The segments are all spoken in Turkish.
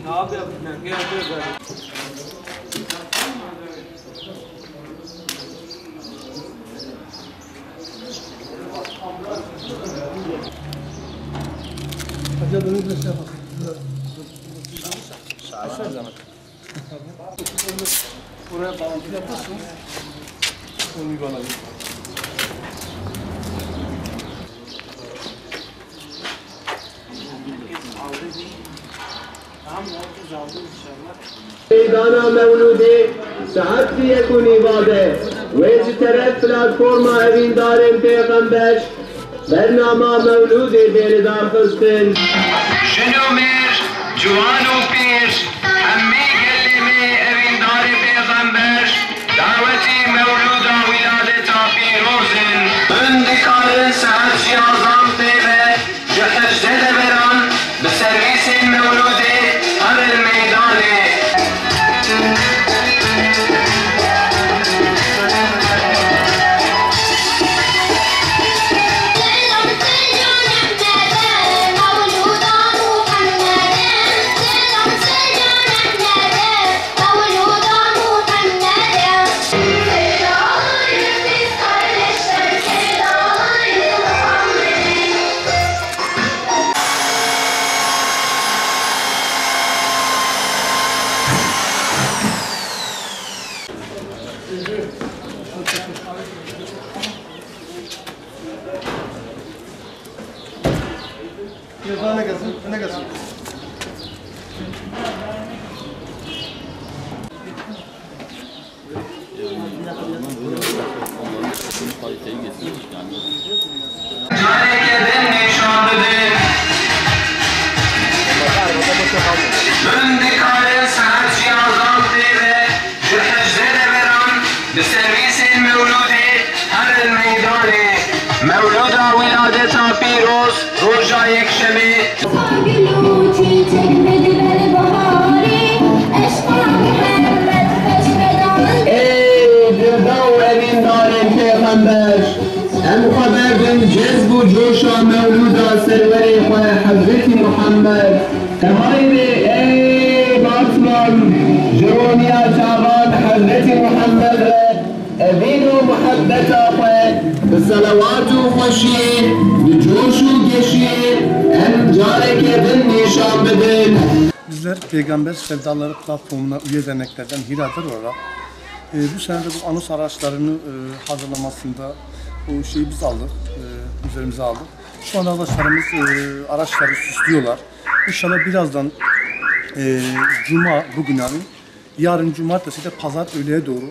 Abi gel gel. Hadi dönüp bir şey yapalım. Aşağı canım. Buraya bağlantı yaparsın. Onu bana ver. ميدانا مولودي سعادتي يكون إبادة ويجترد بلاتفورما أبين دارين بيغمبش برنامه مولودي بين دار خستن شنو مير جوانو بير همي قلمي أبين داري بيغمبش دعوتي مولودا ولادتا بيروزن عندي كارن سعد شيازام تيبه جحش زده بران بسرويس مولودي هر الميداني Daha ne gelsin? Ne gelsin? بسرويس المولودي هر الميداني مولودا ولادتا بيروز روجا يكشمي ey birdav evin darin peygamber em haber bin cezb u coşa mevluda serveri xwe Hazreti Muhammed haydi ey Batman Jironiya çavan Hazreti Muhammed re evin u muhabbeta xwe bi salavat u xoşî bi coş u geşî em careke bin nîşan bidin. Bizler Peygamber Sevdaları platformuna üye derneklerden Hira'dır olarak bu sene de bu anons araçlarını hazırlamasında o şeyi biz aldık, üzerimize aldık. Şu anda arkadaşlarımız araçları süslüyorlar. İnşallah birazdan Cuma bugün yani, yarın Cumartesi de Pazar öğleye doğru,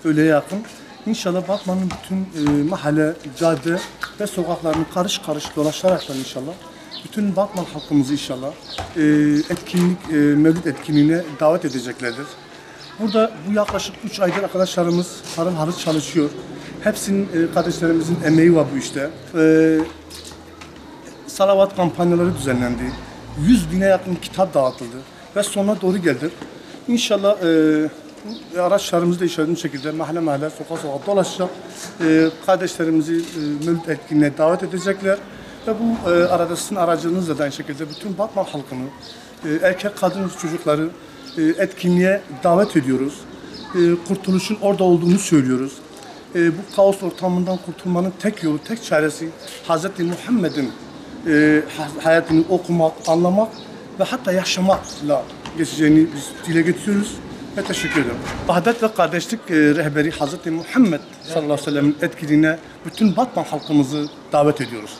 öğleye yakın. İnşallah Batman'ın bütün mahalle, cadde ve sokaklarını karış karış dolaşaraktan inşallah bütün Batman halkımızı inşallah etkinlik, mevlüt etkinliğine davet edeceklerdir. Burada bu yaklaşık 3 aydır arkadaşlarımız harıl harıl çalışıyor. Hepsinin, kardeşlerimizin emeği var bu işte. Salavat kampanyaları düzenlendi. 100 bine yakın kitap dağıtıldı ve sonuna doğru geldik. İnşallah araçlarımızı da işaretli şekilde mahalle mahalle, sokak sokak dolaşacak. Kardeşlerimizi mevlüt etkinliğine davet edecekler. Ve bu arada sizin aracınızla da aynı şekilde bütün Batman halkını, erkek, kadın, çocukları etkinliğe davet ediyoruz. Kurtuluşun orada olduğunu söylüyoruz. Bu kaos ortamından kurtulmanın tek yolu, tek çaresi Hz. Muhammed'in hayatını okumak, anlamak ve hatta yaşamakla geçeceğini biz dile getiriyoruz ve teşekkür ediyorum. Vahdet ve kardeşlik rehberi Hz. Muhammed sallallahu aleyhi ve sellem'in etkinliğine bütün Batman halkımızı davet ediyoruz.